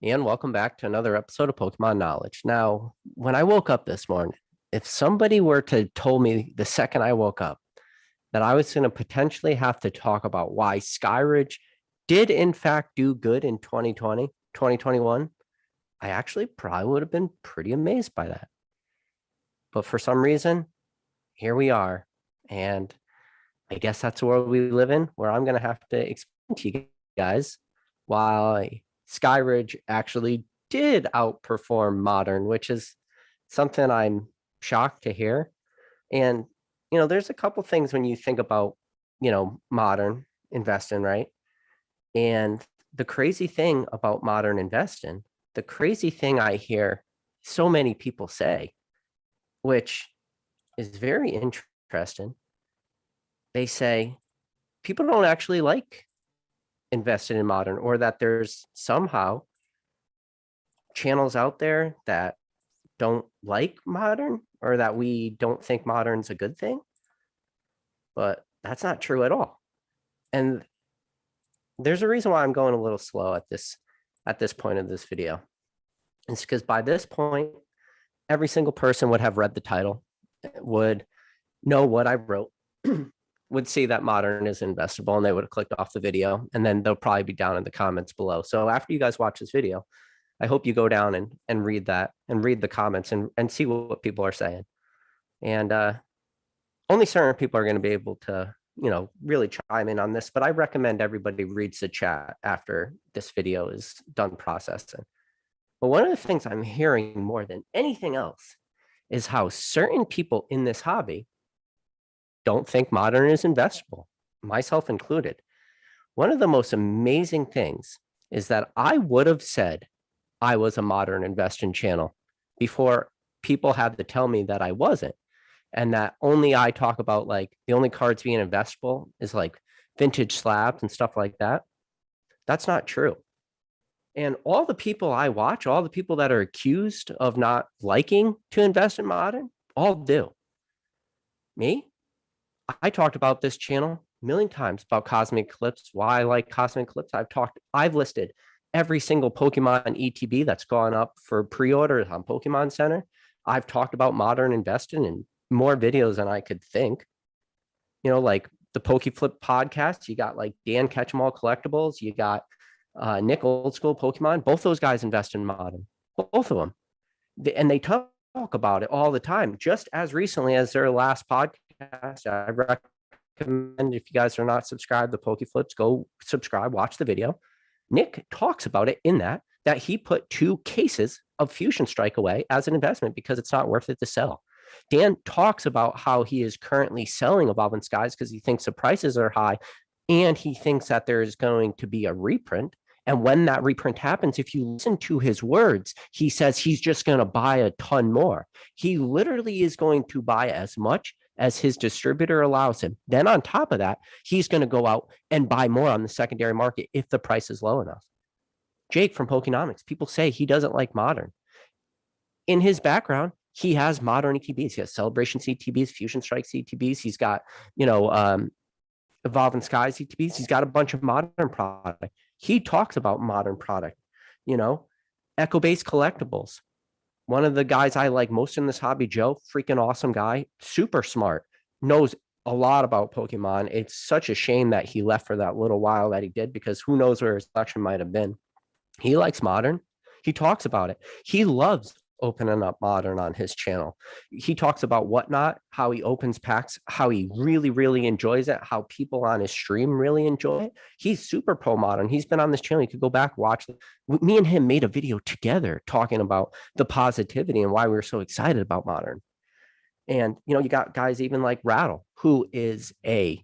And welcome back to another episode of Pokemon Knowledge. Now, when I woke up this morning, if somebody were to told me the second I woke up that I was going to potentially have to talk about why Skyridge did in fact do good in 2020, 2021, I actually probably would have been pretty amazed by that. But for some reason, here we are. And I guess that's the world we live in, where I'm going to have to explain to you guys why Skyridge actually did outperform Modern, which is something I'm shocked to hear. And, there's a couple things when you think about, Modern investing, right? And the crazy thing about Modern investing, the crazy thing I hear so many people say, which is very interesting, they say people don't actually like invested in Modern, or that there's somehow channels out there that don't like Modern, or that we don't think Modern's a good thing. But that's not true at all. And there's a reason why I'm going a little slow at this point of this video. It's because by this point, every single person would have read the title, would know what I wrote, would see that Modern is investable, and they would have clicked off the video, and then they'll probably be down in the comments below. So after you guys watch this video, I hope you go down and read that and read the comments and see what people are saying. And only certain people are going to be able to, really chime in on this, but I recommend everybody reads the chat after this video is done processing. But one of the things I'm hearing more than anything else is how certain people in this hobby don't think Modern is investable, myself included. One of the most amazing things is that I would have said I was a Modern investing channel before people had to tell me that I wasn't, and that only I talk about, like, the only cards being investable is like vintage slabs and stuff like that. That's not true. And all the people I watch, all the people that are accused of not liking to invest in Modern, all do. Me, I talked about this channel a million times about Cosmic Eclipse, why I like Cosmic Eclipse. I've listed every single Pokemon ETB that's gone up for pre-order on Pokemon Center. I've talked about Modern investing in more videos than I could think. Like the PokeFlip podcast, you got like Dan Catch 'em All Collectibles, you got Nick Old School Pokemon. Both those guys invest in Modern, both of them, and they talk about it all the time. Just as recently as their last podcast, I recommend, if you guys are not subscribed to PokeFlips, go subscribe, watch the video. Nick talks about it in that he put 2 cases of Fusion Strike away as an investment because it's not worth it to sell. Dan talks about how he is currently selling Evolving Skies because he thinks the prices are high, and he thinks that there is going to be a reprint. And when that reprint happens, if you listen to his words, he says he's just going to buy a ton more. He literally is going to buy as much as his distributor allows him. Then on top of that, he's going to go out and buy more on the secondary market if the price is low enough. Jake from Pokenomics, people say he doesn't like Modern. In his background, he has Modern ETBs. He has Celebration ETBs, Fusion Strike ETBs. He's got, Evolving Skies ETBs. He's got a bunch of Modern product. He talks about Modern product, Echo-based collectibles. One of the guys I like most in this hobby, Joe, freaking awesome guy, super smart, knows a lot about Pokemon. It's such a shame that he left for that little while that he did, because who knows where his selection might have been. He likes Modern. He talks about it. He loves opening up Modern on his channel. He talks about Whatnot, how he opens packs, how he really, really enjoys it, how people on his stream really enjoy it. He's super pro Modern. He's been on this channel. You could go back, watch it. Me and him made a video together talking about the positivity and why we were so excited about Modern. And, you got guys even like Rattle, who is a,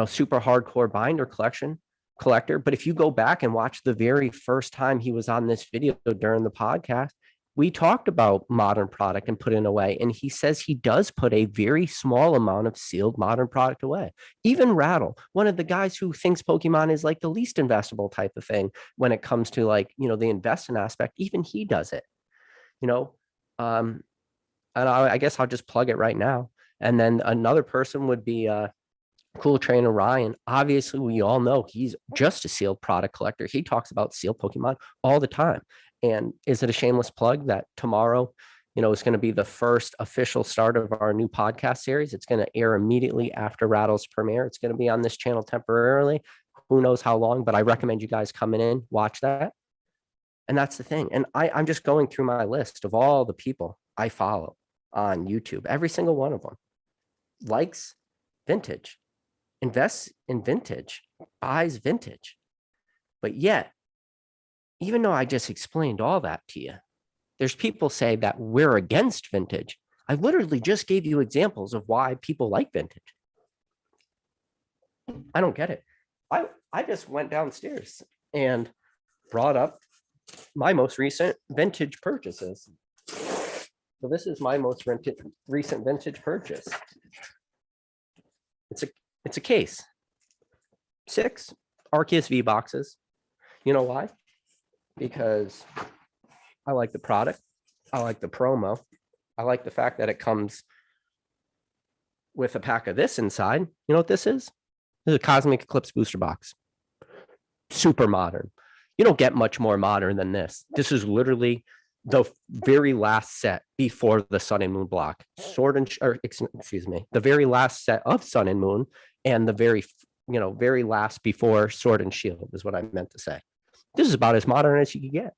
super hardcore binder collector. But if you go back and watch the very first time he was on this video during the podcast, we talked about Modern product and put it away. And he says he does put a very small amount of sealed Modern product away. Even Rattle, one of the guys who thinks Pokemon is like the least investable type of thing when it comes to, like, the investing aspect, even he does it, and I guess I'll just plug it right now. And then another person would be Cool Trainer Ryan, obviously, we all know he's just a sealed product collector. He talks about sealed Pokemon all the time. And is it a shameless plug that tomorrow, is going to be the first official start of our new podcast series? It's going to air immediately after Rattle's premiere. It's going to be on this channel temporarily. Who knows how long, but I recommend you guys coming in, watch that. And that's the thing. And I'm just going through my list of all the people I follow on YouTube. Every single one of them likes vintage, invests in vintage, buys vintage. But yet, even though I just explained all that to you, there's people say that we're against vintage. I literally just gave you examples of why people like vintage. I don't get it. I just went downstairs and brought up my most recent vintage purchases. So this is my most recent vintage purchase. It's a case. 6 Arceus V boxes. You know why? Because I like the product. I like the promo. I like the fact that it comes with a pack of this inside. You know what this is? This is a Cosmic Eclipse booster box. Super modern. You don't get much more modern than this. This is literally the very last set before the Sun and Moon block. The very last set of Sun and Moon, and the very last before Sword and Shield is what I meant to say. This is about as modern as you can get.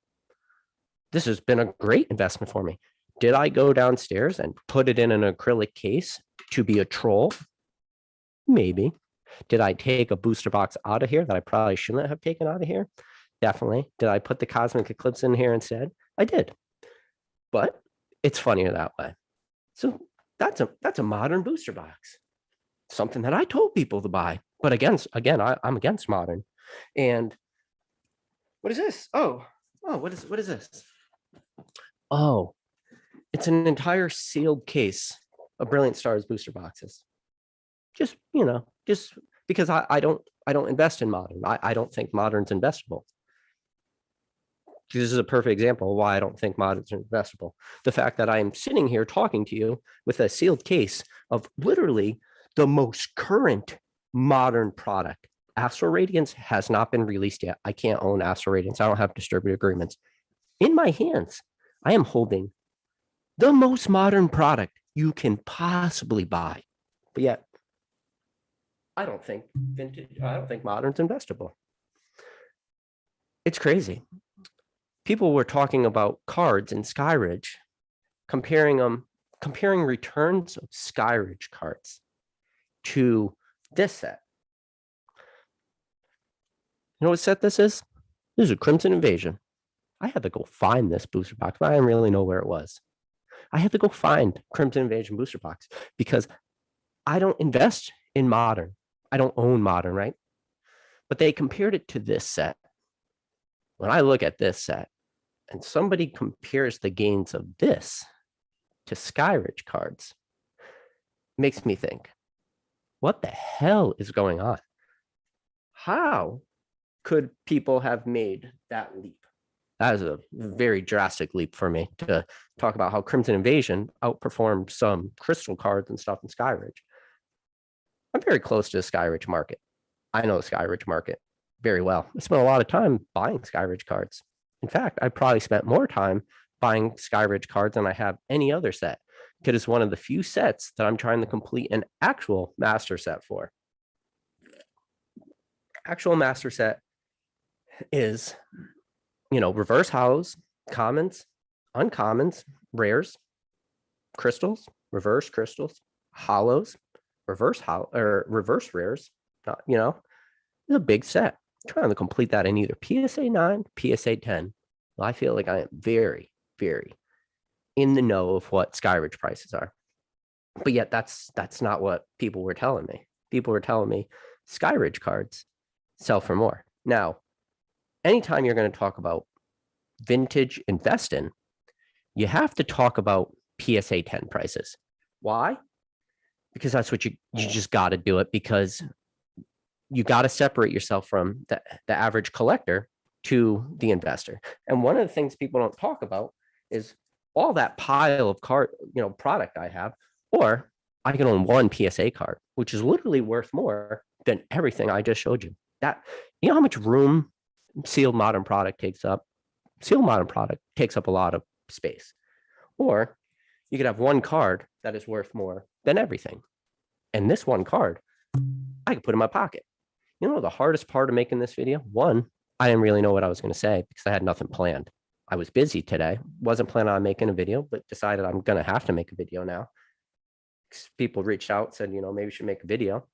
This has been a great investment for me. Did I go downstairs and put it in an acrylic case to be a troll? Maybe. Did I take a booster box out of here that I probably shouldn't have taken out of here? Definitely. Did I put the Cosmic Eclipse in here instead? I did. But it's funnier that way. So that's a modern booster box. Something that I told people to buy. But again, I'm against modern. And what is this? Oh, what is this? Oh, it's an entire sealed case of Brilliant Stars booster boxes. Just because I don't invest in modern. I don't think modern's investable. This is a perfect example of why I don't think modern's investable. The fact that I'm sitting here talking to you with a sealed case of literally the most current modern product. Astral Radiance has not been released yet. I can't own Astral Radiance. I don't have distributor agreements. In my hands, I am holding the most modern product you can possibly buy. But yet, I don't think modern's investable. It's crazy. People were talking about cards in Skyridge, comparing returns of Skyridge cards to this set. You know what set this is? This is a Crimson Invasion. I had to go find this booster box, but I didn't really know where it was. I had to go find Crimson Invasion booster box because I don't invest in modern. I don't own modern, right? But they compared it to this set. When I look at this set and somebody compares the gains of this to Skyridge cards, it makes me think, what the hell is going on? How could people have made that leap? That is a very drastic leap for me to talk about how Crimson Invasion outperformed some crystal cards and stuff in Skyridge. I'm very close to the Skyridge market. I know the Skyridge market very well. I spent a lot of time buying Skyridge cards. In fact, I probably spent more time buying Skyridge cards than I have any other set, because it's one of the few sets that I'm trying to complete an actual master set for. Actual master set is, reverse hollows, commons, uncommons, rares, crystals, reverse crystals, hollows, reverse rares. It's a big set. I'm trying to complete that in either PSA 9, PSA 10. Well, I feel like I am very, very in the know of what Skyridge prices are. But yet that's not what people were telling me. People were telling me Skyridge cards sell for more. Now, anytime you're going to talk about vintage investing, you have to talk about PSA 10 prices. Why? Because that's what you just got to do it, because you got to separate yourself from the average collector to the investor. And one of the things people don't talk about is all that pile of product I have, or I can own one PSA card, which is literally worth more than everything I just showed you. That, you know how much room sealed modern product takes up? Sealed modern product takes up a lot of space. Or you could have one card that is worth more than everything. And this one card, I could put in my pocket. You know, the hardest part of making this video? One, I didn't really know what I was going to say because I had nothing planned. I was busy today, wasn't planning on making a video, but decided I'm going to have to make a video now. People reached out, said, you know, maybe we should make a video.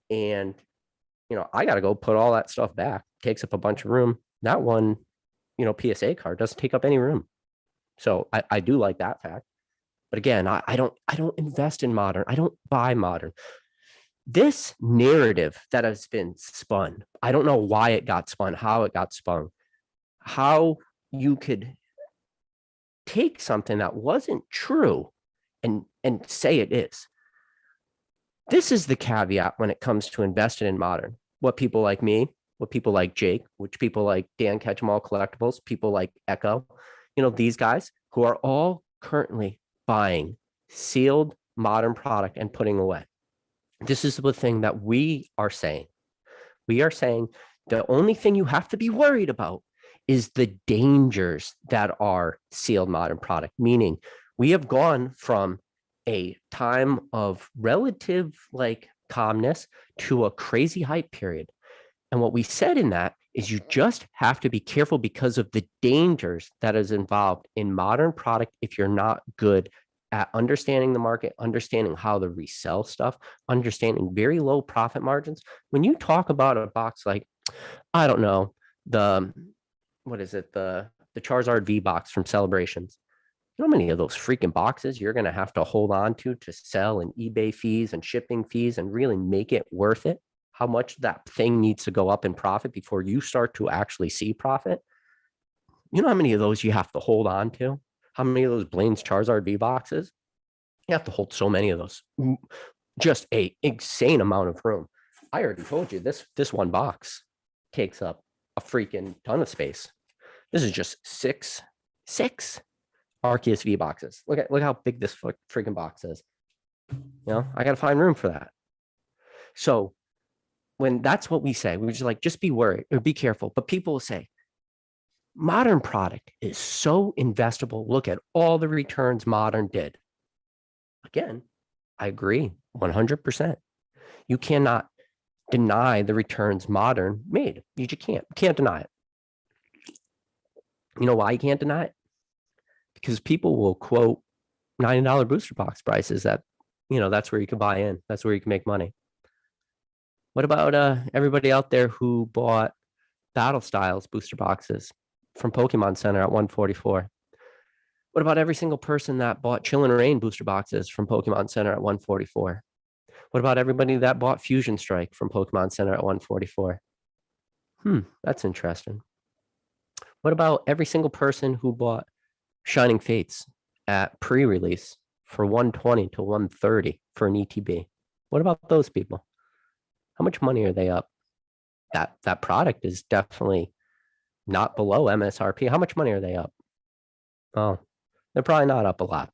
And, you know, I got to go put all that stuff back. Takes up a bunch of room. That one, you know, PSA card doesn't take up any room. So I do like that fact. But again, I don't invest in modern. I don't buy modern. This narrative that has been spun, I don't know why it got spun, how it got spun, how you could take something that wasn't true and say it is. This is the caveat when it comes to investing in modern. What people like me, what people like Jake, which people like Dan Ketchum Collectibles, people like Echo, you know, these guys who are all currently buying sealed modern product and putting away. This is the thing that we are saying. We are saying the only thing you have to be worried about is the dangers that are sealed modern product, meaning we have gone from a time of relative like calmness to a crazy hype period. And what we said in that is you just have to be careful because of the dangers that is involved in modern product if you're not good at understanding the market, understanding how to resell stuff, understanding very low profit margins. When you talk about a box like, I don't know, the Charizard V box from Celebrations, you know how many of those freaking boxes you're going to have to hold on to sell and eBay fees and shipping fees and really make it worth it? How much that thing needs to go up in profit before you start to actually see profit? You know how many of those you have to hold on to? How many of those Blaine's Charizard V boxes? You have to hold so many of those. Just a insane amount of room. I already told you this one box takes up a freaking ton of space. This is just six Arceus V boxes. Look how big this freaking box is. You know, I got to find room for that. So when that's what we say, we're just like, just be worried or be careful. But people will say, modern product is so investable. Look at all the returns modern did. Again, I agree 100%. You cannot deny the returns modern made. You just can't deny it. You know why you can't deny it? Because people will quote $90 booster box prices that, you know, that's where you can buy in. That's where you can make money. What about everybody out there who bought Battle Styles booster boxes from Pokemon Center at 144? What about every single person that bought Chill and Rain booster boxes from Pokemon Center at 144? What about everybody that bought Fusion Strike from Pokemon Center at 144? That's interesting. What about every single person who bought Shining Fates at pre-release for 120 to 130 for an ETB? What about those people? How much money are they up? That product is definitely not below MSRP. How much money are they up? Oh, they're probably not up a lot.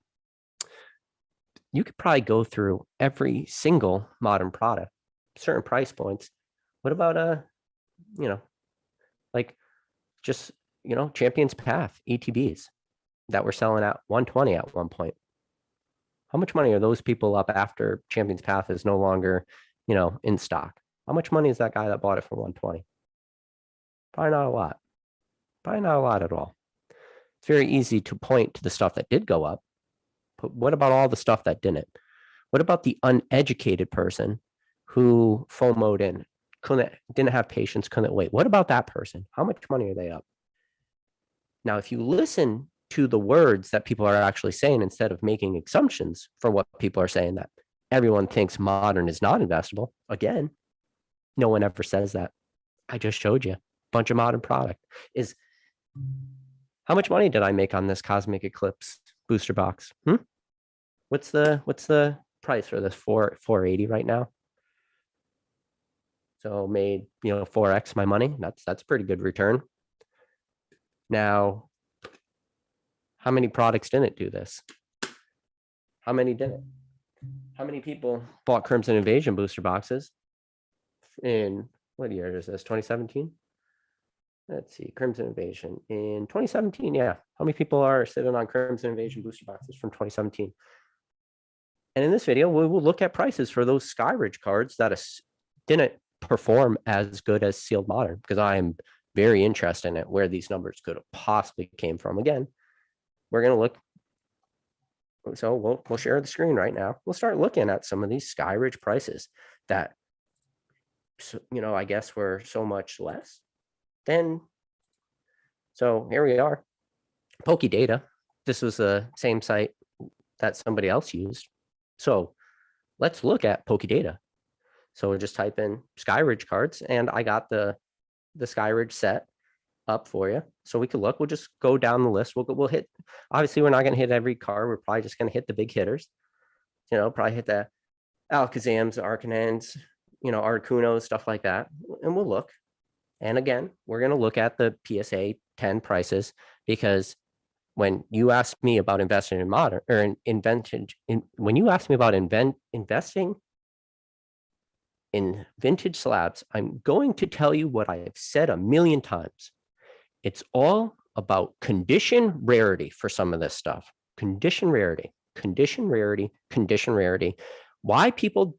You could probably go through every single modern product, certain price points. What about you know, like just, you know, Champions Path ETBs that were selling at 120 at one point? How much money are those people up after Champions Path is no longer, you know, in stock? How much money is that guy that bought it for 120? Probably not a lot. Probably not a lot at all. It's very easy to point to the stuff that did go up, but what about all the stuff that didn't? What about the uneducated person who FOMO'd in, didn't have patience, couldn't wait? What about that person? How much money are they up? Now, if you listen to the words that people are actually saying instead of making assumptions for what people are saying, that everyone thinks modern is not investable. Again, no one ever says that. I just showed you a bunch of modern product. Is how much money did I make on this Cosmic Eclipse booster box? What's the price for this? 480 right now. So made, you know, 4x my money. That's pretty good return. Now, how many products didn't do this? How many didn't? How many people bought Crimson Invasion booster boxes in what year is this? 2017? Let's see, Crimson Invasion in 2017. Yeah. How many people are sitting on Crimson Invasion booster boxes from 2017? And in this video, we will look at prices for those Skyridge cards that didn't perform as good as Sealed Modern, because I am very interested in it, where these numbers could have possibly came from. Again, we're going to look. So we'll share the screen right now. We'll start looking at some of these Skyridge prices that, I guess were so much less than. So here we are. Pokedata. This was the same site that somebody else used. So let's look at Pokedata. So we'll just type in Skyridge cards, and I got the Skyridge set up for you. So we could look. We'll just go down the list. We'll hit. Obviously, we're not going to hit every card. We're probably just going to hit the big hitters. Probably hit the Alakazams, Arcanines, Articunos, stuff like that. And we'll look. And again, we're going to look at the PSA 10 prices, because when you ask me about investing in modern or when you ask me about investing in vintage slabs, I'm going to tell you what I have said a million times. It's all about condition rarity for some of this stuff. Condition rarity, condition rarity, condition rarity. Why people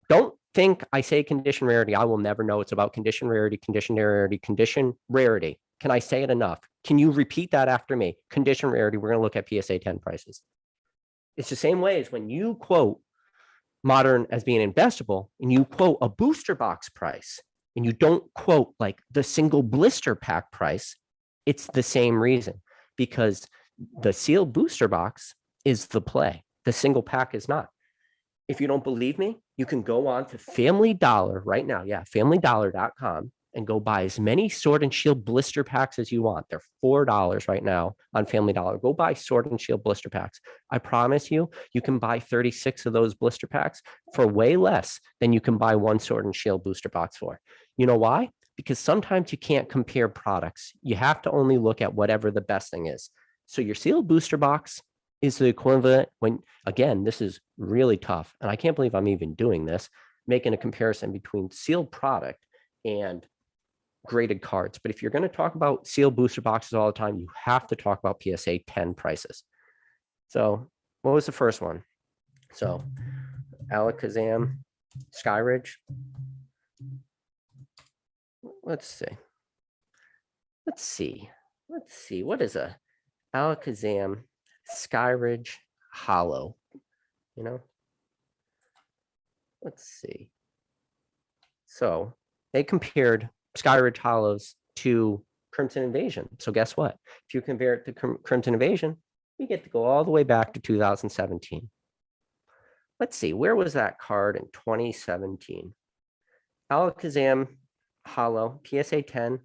don't think I say condition rarity, I will never know. It's about condition rarity, condition rarity, condition rarity. Can I say it enough? Can you repeat that after me? Condition rarity. We're going to look at PSA 10 prices. It's the same way as when you quote Modern as being investable and you quote a booster box price and you don't quote like the single blister pack price. It's the same reason, because the sealed booster box is the play. The single pack is not. If you don't believe me, you can go on to Family Dollar right now. Yeah, familydollar.com, and go buy as many Sword and Shield blister packs as you want. They're $4 right now on Family Dollar. Go buy Sword and Shield blister packs. I promise you, you can buy 36 of those blister packs for way less than you can buy one Sword and Shield booster box for. You know why? Because sometimes you can't compare products. You have to only look at whatever the best thing is. So your sealed booster box is the equivalent when, again, this is really tough. And I can't believe I'm even doing this, making a comparison between sealed product and graded cards. But if you're going to talk about sealed booster boxes all the time, you have to talk about PSA 10 prices. So what was the first one? So Alakazam, Skyridge. Let's see. What is a Alakazam Skyridge Hollow? Let's see. So they compared Skyridge Hollows to Crimson Invasion. So guess what? If you compare it to Crimson Invasion, we get to go all the way back to 2017. Let's see, where was that card in 2017? Alakazam Hollow, PSA 10,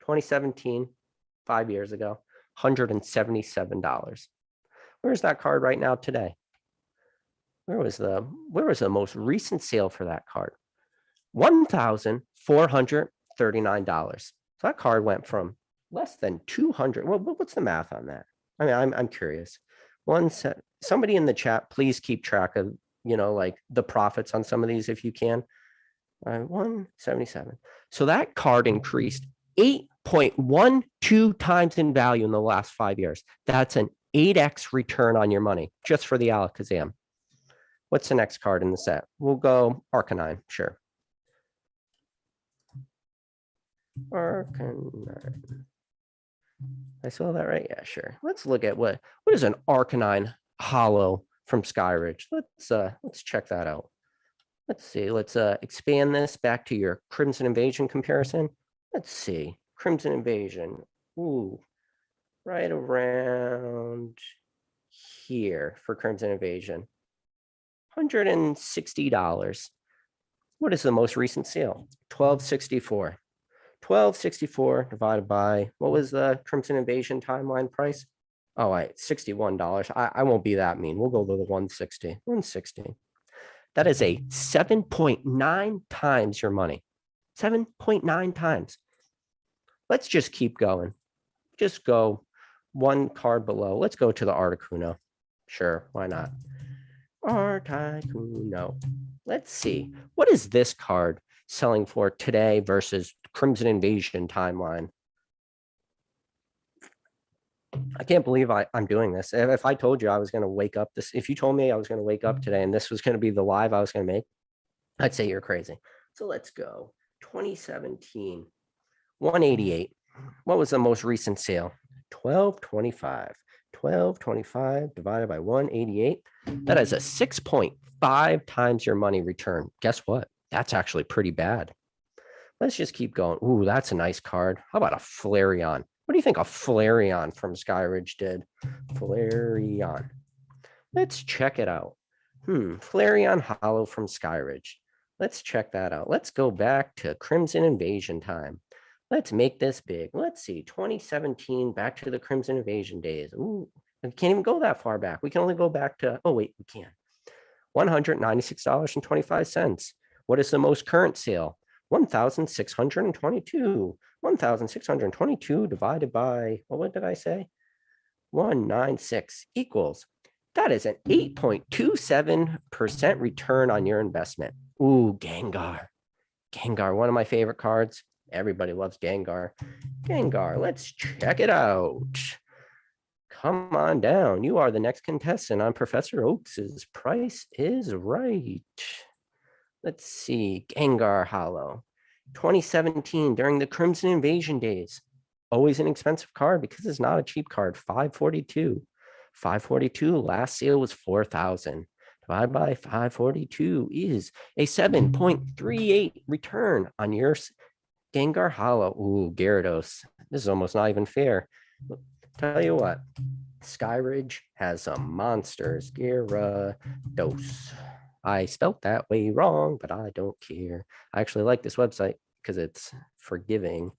2017, 5 years ago, $177. Where's that card right now today? Where was the most recent sale for that card? $1,439. So that card went from less than 200. Well, what's the math on that? I mean, I'm curious. Somebody in the chat, please keep track of, like the profits on some of these if you can. 177. So that card increased 8.12 times in value in the last 5 years. That's an 8x return on your money just for the Alakazam. What's the next card in the set? We'll go Arcanine, sure. Arcanine. I saw that right? Yeah, sure. Let's look at what is an Arcanine Hollow from Skyridge. Let's check that out. Let's see. Let's expand this back to your Crimson Invasion comparison. Let's see. Crimson Invasion. Ooh, right around here for Crimson Invasion. $160. What is the most recent sale? $12.64. $12.64 divided by, what was the Crimson Invasion timeline price? Oh, wait, $61. I won't be that mean. We'll go to the 160. 160. That is a 7.9 times your money. 7.9 times. Let's just keep going. Just go one card below. Let's go to the Articuno. Sure, why not? Articuno. Let's see. What is this card selling for today versus Crimson Invasion timeline? I can't believe I'm doing this. If I told you I was going to wake up this, if you told me I was going to wake up today and this was going to be the live I was going to make, I'd say you're crazy. So let's go. 2017, 188. What was the most recent sale? 1225. 1225 divided by 188. That is a 6.5 times your money return. Guess what? That's actually pretty bad. Let's just keep going. Ooh, that's a nice card. How about a Flareon? What do you think a Flareon from Skyridge did? Flareon. Let's check it out. Flareon Hollow from Skyridge. Let's check that out. Let's go back to Crimson Invasion time. Let's make this big. Let's see, 2017, back to the Crimson Invasion days. Ooh, we can't even go that far back. We can only go back to, oh wait, we can. $196.25. What is the most current sale? 1,622. 1,622 divided by, well, what did I say? 196 equals. That is an 8.27% return on your investment. Ooh, Gengar. Gengar, one of my favorite cards. Everybody loves Gengar. Gengar, let's check it out. Come on down. You are the next contestant on Professor Oaks's Price is Right. Let's see. Gengar Hollow. 2017, during the Crimson Invasion days. Always an expensive card because it's not a cheap card. 542. 542. Last sale was 4,000. Divided by 542 is a 7.38 return on your Gengar Hollow. Ooh, Gyarados. This is almost not even fair. Tell you what, Skyridge has some monsters. Gyarados. I spelt that way wrong, but I don't care. I actually like this website because it's forgiving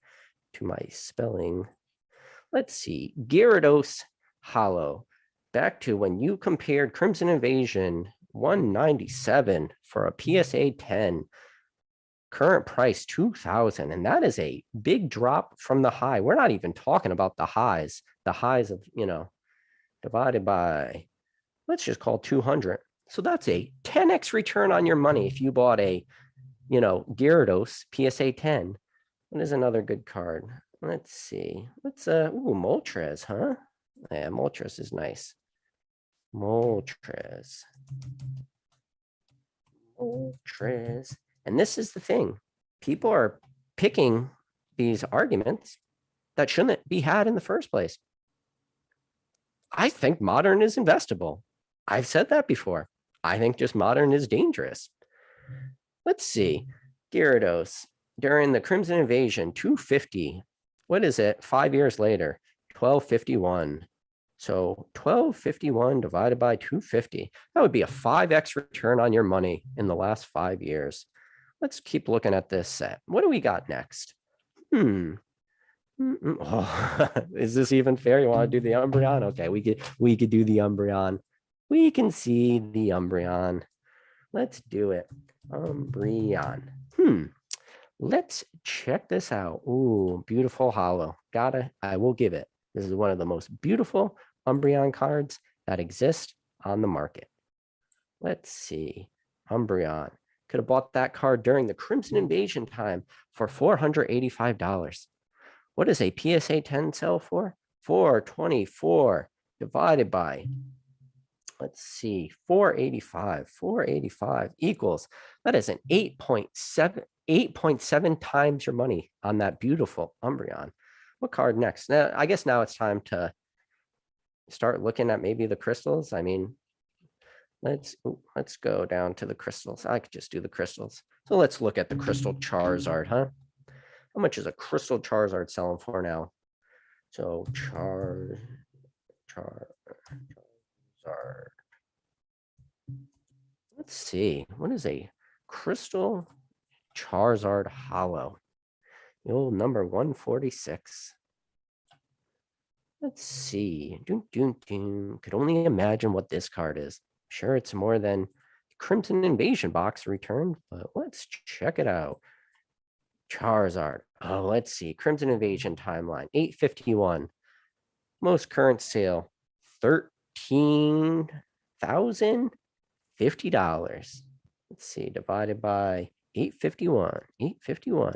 to my spelling. Let's see. Gyarados Hollow. Back to when you compared Crimson Invasion 197 for a PSA 10. Current price 2,000, and that is a big drop from the high. We're not even talking about the highs of, divided by, let's just call 200. So that's a 10x return on your money if you bought a, Gyarados PSA 10. What is another good card? Let's see. Moltres, huh? Yeah, Moltres is nice. Moltres. And this is the thing. People are picking these arguments that shouldn't be had in the first place. I think modern is investable. I've said that before. I think just modern is dangerous. Let's see. Gyarados during the Crimson Invasion, 250. What is it? 5 years later, 1251. So 1251 divided by 250. That would be a 5x return on your money in the last 5 years. Let's keep looking at this set. What do we got next? Oh, is this even fair? You want to do the Umbreon? Okay, we could do the Umbreon. We can see the Umbreon. Let's do it. Umbreon. Let's check this out. Ooh, beautiful hollow. I will give it. This is one of the most beautiful Umbreon cards that exist on the market. Let's see. Umbreon. Could have bought that card during the Crimson Invasion time for $485. What does a PSA 10 sell for? 424 divided by, let's see, 485. 485 equals, that is an 8.7 times your money on that beautiful Umbreon. What card next? Now, I guess now it's time to start looking at maybe the crystals. I mean, let's go down to the crystals. I could just do the crystals. So let's look at the crystal Charizard, huh? How much is a crystal Charizard selling for now? So Charizard. Let's see. What is a crystal Charizard Hollow? The old number 146. Let's see. Could only imagine what this card is. Sure, it's more than Crimson Invasion box returned, but let's check it out. Charizard. Oh, let's see. Crimson Invasion timeline, 851. Most current sale, 13,000. $50. Let's see, divided by 851. 851.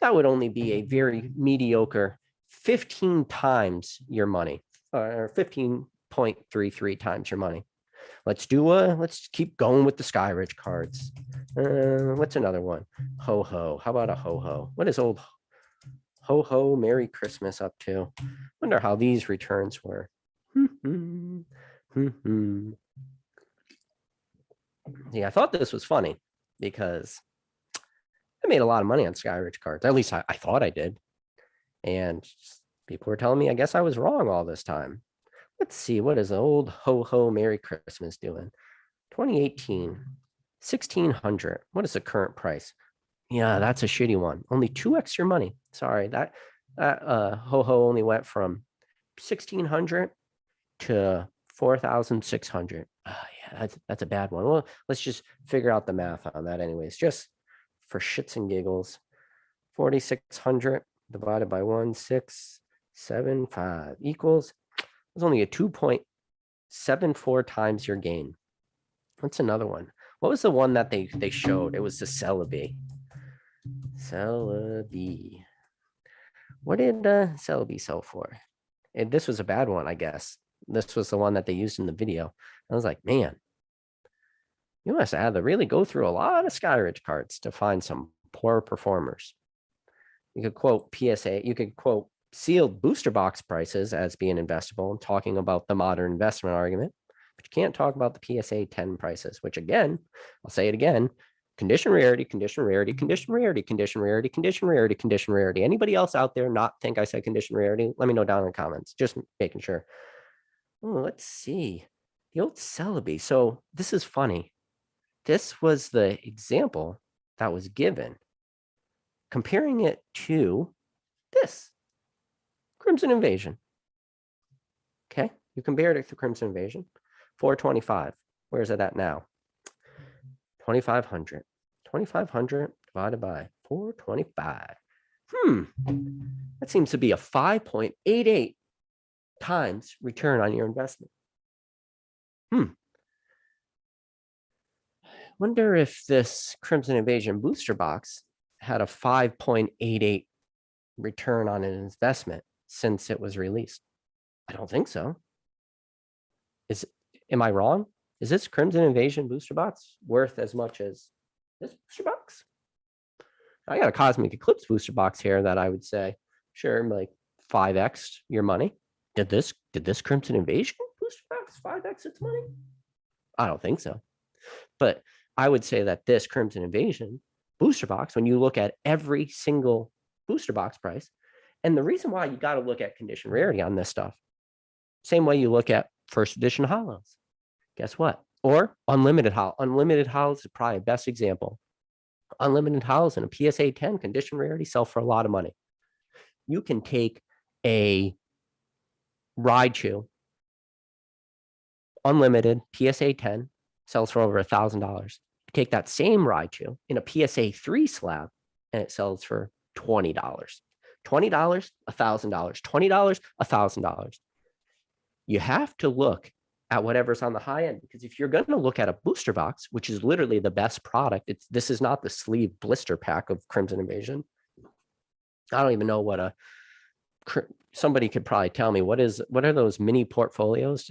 That would only be a very mediocre 15 times your money, or 15.33 times your money. Let's keep going with the Skyridge cards. What's another one? Ho-Ho. How about a Ho-Ho? What is old Ho-Ho Merry Christmas up to? Wonder how these returns were. Yeah, I thought this was funny because I made a lot of money on Skyridge cards. At least I thought I did. And people were telling me, I guess I was wrong all this time. Let's see, what is old Ho-Ho Merry Christmas doing? 2018, 1,600. What is the current price? Yeah, that's a shitty one. Only 2x your money. Sorry, that Ho-Ho only went from 1,600 to 4,600. Yeah, that's a bad one. Well, let's just figure out the math on that anyways, just for shits and giggles. 4,600 divided by 1,675 equals, it's only a 2.74 times your gain. What's another one? What was the one that they showed? It was the Celebi. Celebi. What did Celebi sell for? This was a bad one, I guess. This was the one that they used in the video. I was like, man, you must have to really go through a lot of Skyridge cards to find some poor performers. You could quote PSA, you could quote sealed booster box prices as being investable and talking about the modern investment argument, but you can't talk about the PSA 10 prices, which again, I'll say it again, condition rarity, condition rarity, condition rarity, condition rarity, condition rarity, condition rarity. Anybody else out there not think I said condition rarity? Let me know down in the comments, just making sure. Oh, let's see. The old Celebi. So this is funny. This was the example that was given. Comparing it to this. Crimson Invasion. Okay, you compared it to Crimson Invasion. 425. Where is it at now? 2,500. 2,500 divided by 425. That seems to be a 5.88 times return on your investment. Wonder if this Crimson Invasion booster box had a 5.88 return on an investment since it was released. I don't think so. Am I wrong? Is this Crimson Invasion booster box worth as much as this booster box? I got a Cosmic Eclipse booster box here that I would say, sure, like 5x your money. Did this Crimson Invasion booster box 5x its money? I don't think so. But I would say that this Crimson Invasion booster box, when you look at every single booster box price, and the reason why you got to look at condition rarity on this stuff, same way you look at first edition hollows. Guess what? Or unlimited hollow. Unlimited hollows is probably the best example. Unlimited hollows and a PSA 10 condition rarity sell for a lot of money. You can take a Raichu, unlimited PSA 10, sells for over $1,000. Take that same Raichu in a PSA 3 slab, and it sells for $20. $20, $1,000. $20, $1,000. You have to look at whatever's on the high end, because if you're going to look at a booster box, which is literally the best product, this is not the sleeve blister pack of Crimson Invasion. I don't even know what somebody could probably tell me what are those mini portfolios?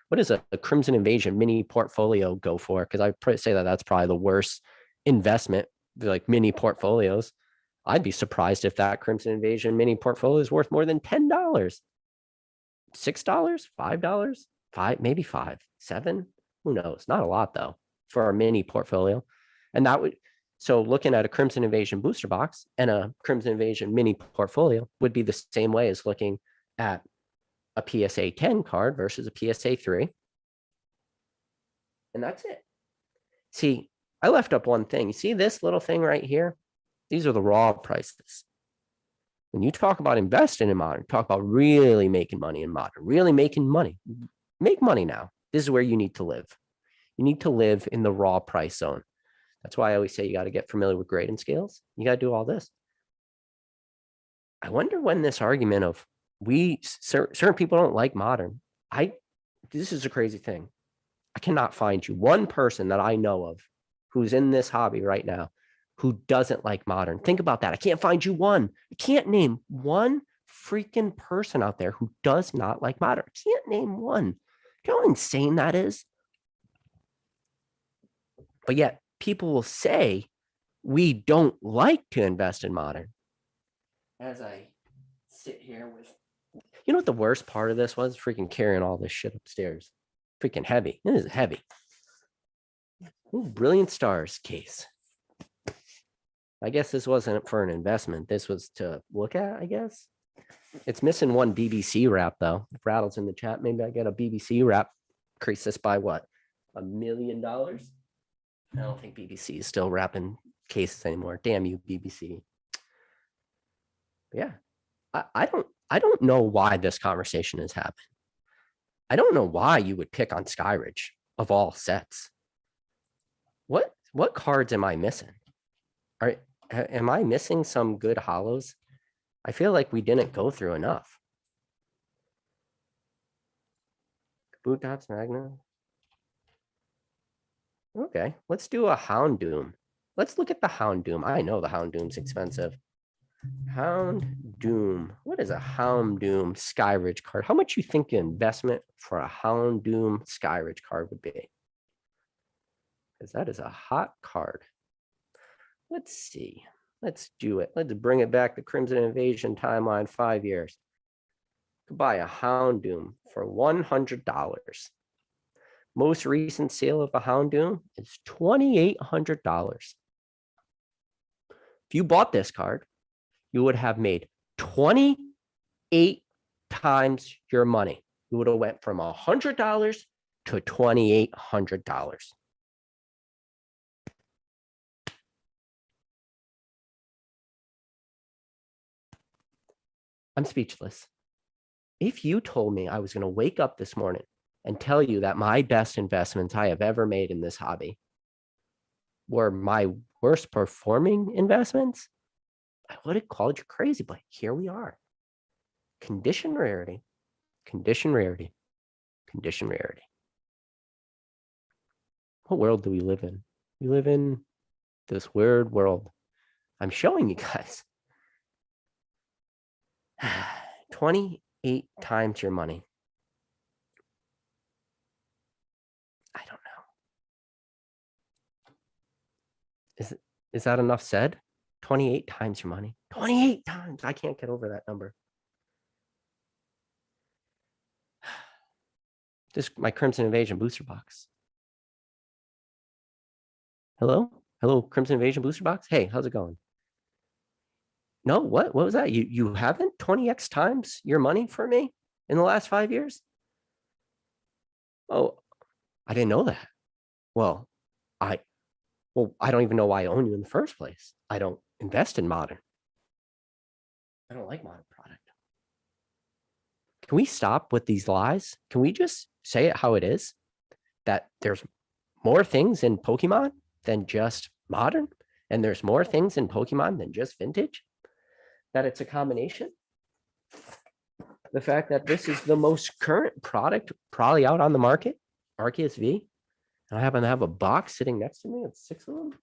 What does a Crimson Invasion mini portfolio go for? Because I say that's probably the worst investment, like mini portfolios. I'd be surprised if that Crimson Invasion mini portfolio is worth more than $10, $6, $5, maybe $5, $7. Who knows? Not a lot though for a mini portfolio. And so looking at a Crimson Invasion booster box and a Crimson Invasion mini portfolio would be the same way as looking at a PSA 10 card versus a PSA 3. And that's it. See, I left up one thing. You see this little thing right here? These are the raw prices. When you talk about investing in Modern, talk about really making money in Modern, really making money. Make money now. This is where you need to live. You need to live in the raw price zone. That's why I always say you got to get familiar with grading scales. You got to do all this. I wonder when this argument of certain people don't like Modern. This is a crazy thing. I cannot find you one person that I know of who's in this hobby right now who doesn't like Modern. Think about that. I can't find you one. I can't name one freaking person out there who does not like Modern. I can't name one. You know how insane that is? But yet people will say we don't like to invest in Modern. As I sit here with, you know what the worst part of this was? Freaking carrying all this shit upstairs. Freaking heavy. It is heavy. Ooh, Brilliant Stars case. I guess this wasn't for an investment. This was to look at, I guess. It's missing one BBC wrap, though. If Rattle's in the chat, maybe I get a BBC wrap. Increase this by what? $1 million? I don't think BBC is still wrapping cases anymore. Damn you, BBC. Yeah. I don't know why this conversation is happening. I don't know why you would pick on Skyridge of all sets. What cards am I missing? Am I missing some good hollows? I feel like we didn't go through enough. Kabutops, Magna. Okay, let's do a Houndoom. Let's look at the Houndoom. I know the Houndoom's expensive. Houndoom. What is a Houndoom Skyridge card? How much you think the investment for a Houndoom Skyridge card would be? Because that is a hot card. Let's see. Let's do it. Let's bring it back to Crimson Invasion timeline 5 years. Could buy a Houndoom for $100. Most recent sale of a Houndoom is $2,800. If you bought this card, you would have made 28 times your money. You would have went from $100 to $2,800. I'm speechless. If you told me I was going to wake up this morning and tell you that my best investments I have ever made in this hobby were my worst performing investments, I would have called you crazy, but here we are. Condition rarity, condition rarity, condition rarity. What world do we live in? We live in this weird world. I'm showing you guys. 28 times your money. I don't know. Is that enough said? 28 times your money. 28 times. I can't get over that number. This my Crimson Invasion booster box. Hello? Hello, Crimson Invasion booster box? Hey, how's it going? No, what was that? You haven't 20x times your money for me in the last 5 years? Oh, I didn't know that. Well, I don't even know why I own you in the first place. I don't invest in Modern. I don't like Modern product. Can we stop with these lies? Can we just say it how it is? That there's more things in Pokemon than just Modern, and there's more things in Pokemon than just Vintage? That it's a combination? The fact that this is the most current product probably out on the market, Arceus V, and I happen to have a box sitting next to me of 6 of them.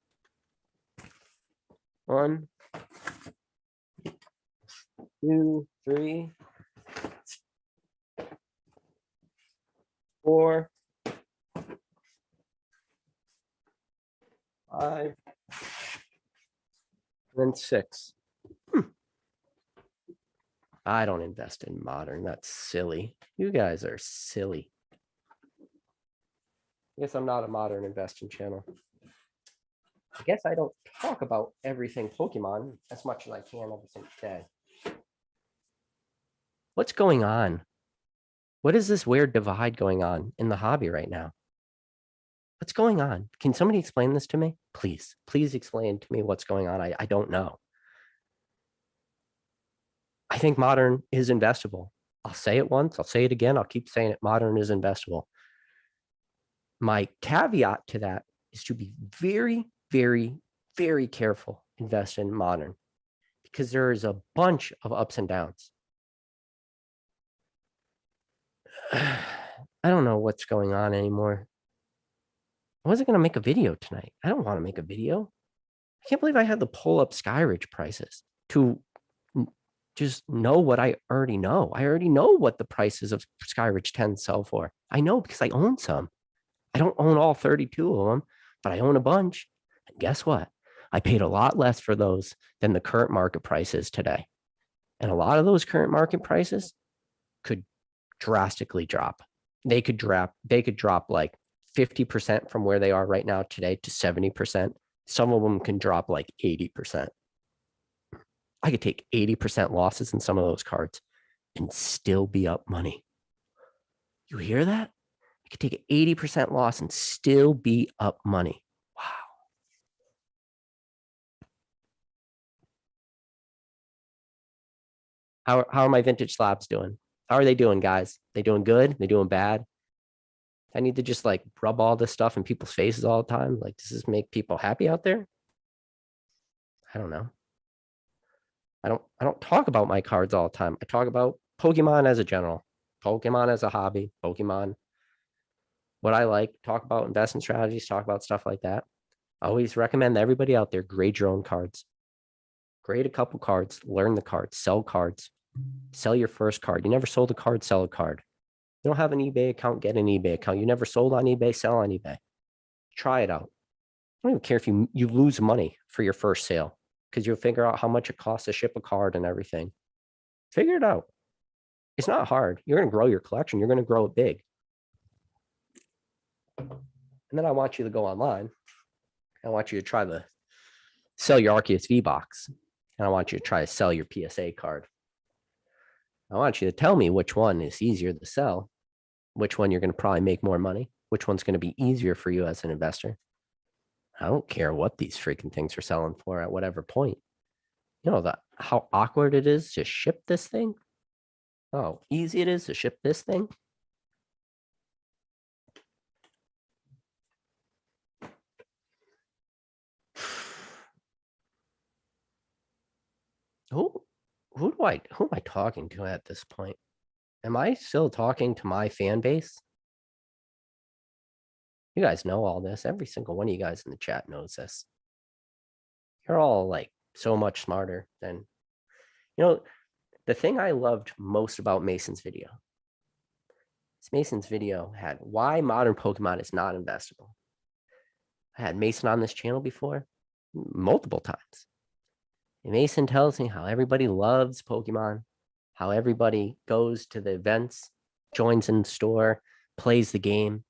1, 2, 3, 4, 5, and 6. I don't invest in Modern. That's silly. You guys are silly. I guess I'm not a Modern investing channel. I guess I don't talk about everything Pokemon as much as I can every single day. What's going on? What is this weird divide going on in the hobby right now? What's going on? Can somebody explain this to me? Please, please explain to me what's going on. I don't know. I think Modern is investable. I'll say it once. I'll say it again. I'll keep saying it. Modern is investable. My caveat to that is to be very, very, very careful invest in Modern because there is a bunch of ups and downs. I don't know what's going on anymore. I wasn't going to make a video tonight. I don't want to make a video. I can't believe I had to pull up Skyridge prices to just know what I already know. I already know what the prices of Skyridge 10 sell for. I know because I own some. I don't own all 32 of them, but I own a bunch. And guess what? I paid a lot less for those than the current market prices today. And a lot of those current market prices could drastically drop. They could drop like 50% from where they are right now today to 70%. Some of them can drop like 80%. I could take 80% losses in some of those cards and still be up money. You hear that? I could take an 80% loss and still be up money. Wow. How are my vintage slabs doing? How are they doing, guys? They doing good? They doing bad? I need to just like rub all this stuff in people's faces all the time. Like, does this make people happy out there? I don't know. I don't talk about my cards all the time. I talk about Pokemon as a general, Pokemon as a hobby, Pokemon, what I like, talk about investment strategies, talk about stuff like that. I always recommend everybody out there grade your own cards. Grade a couple cards, learn the cards, sell cards, sell your first card. You never sold a card, sell a card. You don't have an eBay account, get an eBay account. You never sold on eBay, sell on eBay. Try it out. I don't even care if you lose money for your first sale because you'll figure out how much it costs to ship a card and everything. Figure it out. It's not hard. You're going to grow your collection. You're going to grow it big. And then I want you to go online. I want you to try to sell your Arceus V box. And I want you to try to sell your PSA card. I want you to tell me which one is easier to sell, which one you're going to probably make more money, which one's going to be easier for you as an investor. I don't care what these freaking things are selling for at whatever point. You know how awkward it is to ship this thing? How easy it is to ship this thing? Who am I talking to at this point? Am I still talking to my fan base? You guys know all this. Every single one of you guys in the chat knows this. You're all like so much smarter than, the thing I loved most about Mason's video. Mason's video had why modern Pokemon is not investable. I had Mason on this channel before, multiple times. And Mason tells me how everybody loves Pokemon, how everybody goes to the events, joins in the store, plays the game.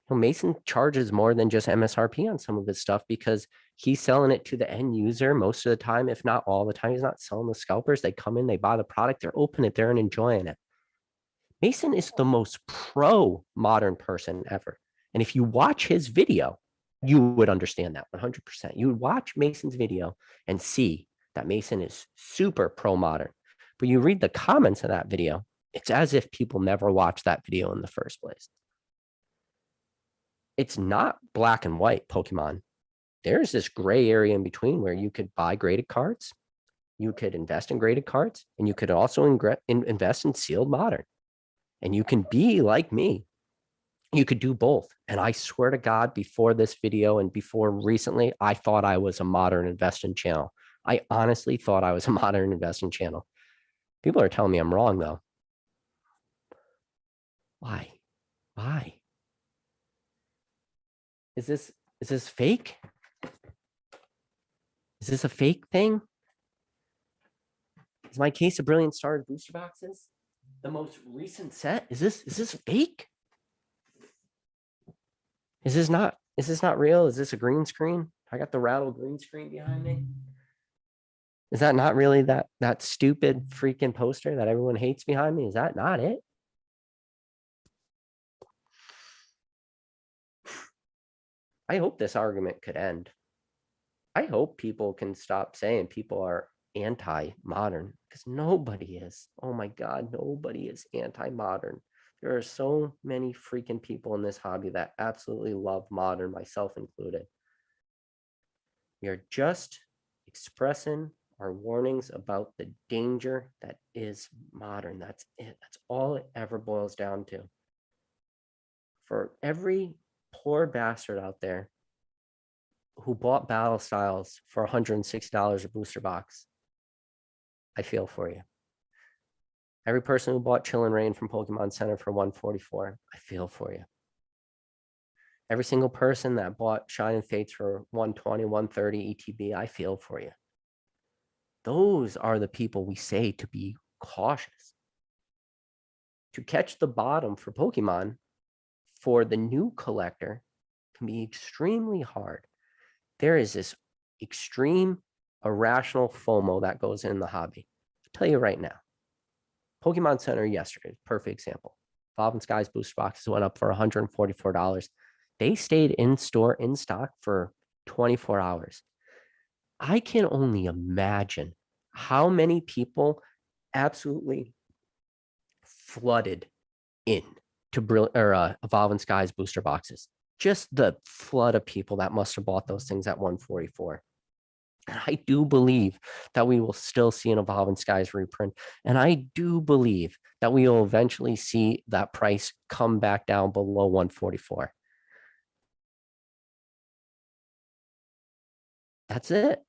Mason charges more than just MSRP on some of his stuff because he's selling it to the end user most of the time, if not all the time. He's not selling the scalpers. They come in, they buy the product, they're opening it there and enjoying it. Mason is the most pro modern person ever. And if you watch his video, you would understand that 100%. You would watch Mason's video and see that Mason is super pro modern. But you read the comments of that video, it's as if people never watched that video in the first place. It's not black and white Pokemon. There's this gray area in between where you could buy graded cards, you could invest in graded cards, and you could also invest in sealed modern. And you can be like me. You could do both. And I swear to God, before this video and before recently, I thought I was a modern investing channel. I honestly thought I was a modern investing channel. People are telling me I'm wrong, though. Why? Is this fake? Is this a fake thing? Is my case of Brilliant Stars booster boxes the most recent set? Is this fake? Is this not real? Is this a green screen? I got the rattle green screen behind me. Is that not really that stupid freaking poster that everyone hates behind me? Is that not it? I hope this argument could end. I hope people can stop saying people are anti-modern because nobody is. Oh my God, nobody is anti-modern. There are so many freaking people in this hobby that absolutely love modern, myself included. We are just expressing our warnings about the danger that is modern. That's it. That's all it ever boils down to. For every poor bastard out there who bought Battle Styles for $160 a booster box, I feel for you. Every person who bought Chill and Rain from Pokemon Center for $144, I feel for you. Every single person that bought Shining Fates for $120, $130 ETB, I feel for you. Those are the people we say to be cautious. To catch the bottom for Pokemon for the new collector can be extremely hard. There is this extreme irrational FOMO that goes in the hobby. I'll tell you right now. Pokemon Center yesterday, perfect example. Evolving Skies booster boxes went up for $144. They stayed in store, in stock for 24 hours. I can only imagine how many people absolutely flooded in to Evolving Skies booster boxes. Just the flood of people that must have bought those things at 144. I do believe that we will still see an Evolving Skies reprint. And I do believe that we will eventually see that price come back down below 144. That's it.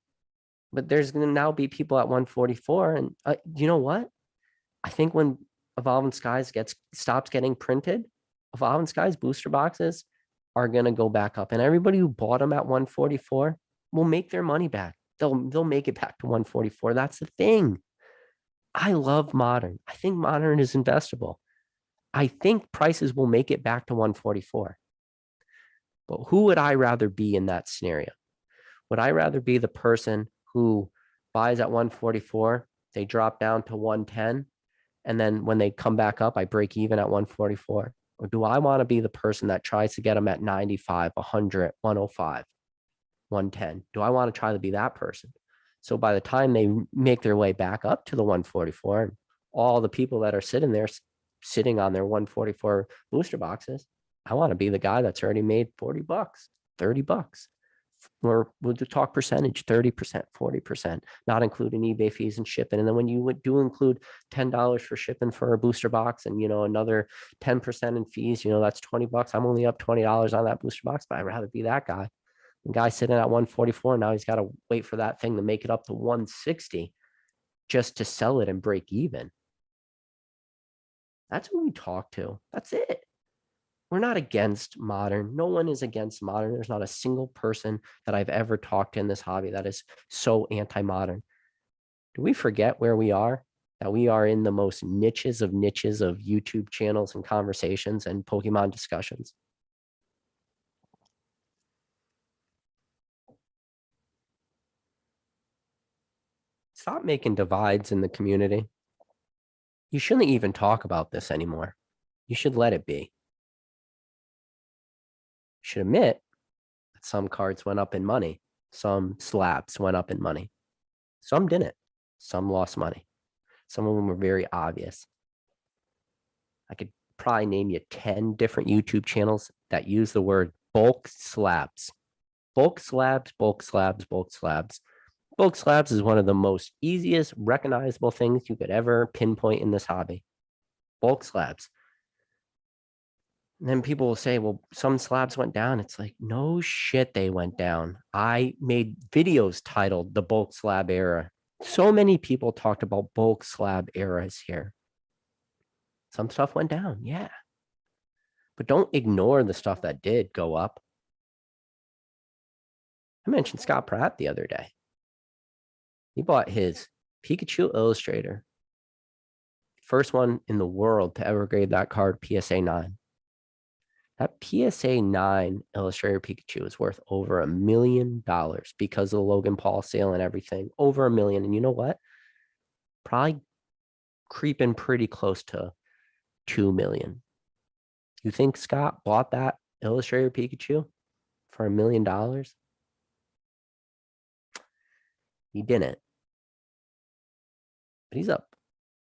But there's going to now be people at 144. And you know what? I think when Evolving Skies stops getting printed, Evolving Skies booster boxes are going to go back up. And everybody who bought them at 144 will make their money back. They'll make it back to 144. That's the thing. I love Modern. I think Modern is investable. I think prices will make it back to 144. But who would I rather be in that scenario? Would I rather be the person who buys at 144, they drop down to 110, and then when they come back up, I break even at 144? Or do I want to be the person that tries to get them at 95, 100, 105? 110? Do I want to try to be that person? So by the time they make their way back up to the 144, and all the people that are sitting there, sitting on their 144 booster boxes, I want to be the guy that's already made $40, $30. Or we'll talk percentage, 30%, 40%, not including eBay fees and shipping. And then when you do include $10 for shipping for a booster box and, another 10% in fees, that's $20. I'm only up $20 on that booster box, but I'd rather be that guy. The guy sitting at 144, now he's got to wait for that thing to make it up to 160 just to sell it and break even. That's who we talk to. That's it. We're not against Modern. No one is against Modern. There's not a single person that I've ever talked to in this hobby that is so anti-Modern. Do we forget where we are? That we are in the most niches of YouTube channels and conversations and Pokemon discussions. Stop making divides in the community. You shouldn't even talk about this anymore. You should let it be. You should admit that some cards went up in money. Some slabs went up in money. Some didn't. Some lost money. Some of them were very obvious. I could probably name you 10 different YouTube channels that use the word bulk slabs. Bulk slabs, bulk slabs, bulk slabs. Bulk slabs is one of the most easiest recognizable things you could ever pinpoint in this hobby. Bulk slabs. And then people will say, well, some slabs went down. It's like, no shit, they went down. I made videos titled The Bulk Slab Era. So many people talked about bulk slab eras here. Some stuff went down, yeah. But don't ignore the stuff that did go up. I mentioned Scott Pratt the other day. He bought his Pikachu Illustrator. First one in the world to ever grade that card, PSA 9. That PSA 9 Illustrator Pikachu is worth over $1 million because of the Logan Paul sale and everything. Over $1 million. And you know what? Probably creeping pretty close to $2 million. You think Scott bought that Illustrator Pikachu for $1 million? He didn't. But he's up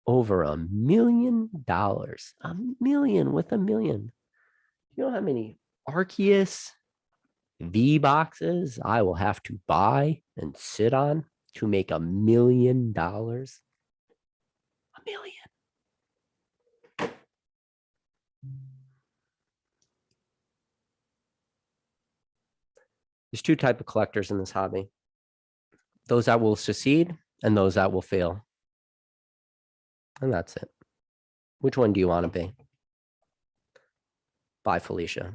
over $1 million. $1 million with $1 million. You know how many Arceus V boxes I will have to buy and sit on to make $1 million? $1 million. There's two types of collectors in this hobby. Those that will succeed and those that will fail. And that's it. Which one do you want to be? Bye, Felicia.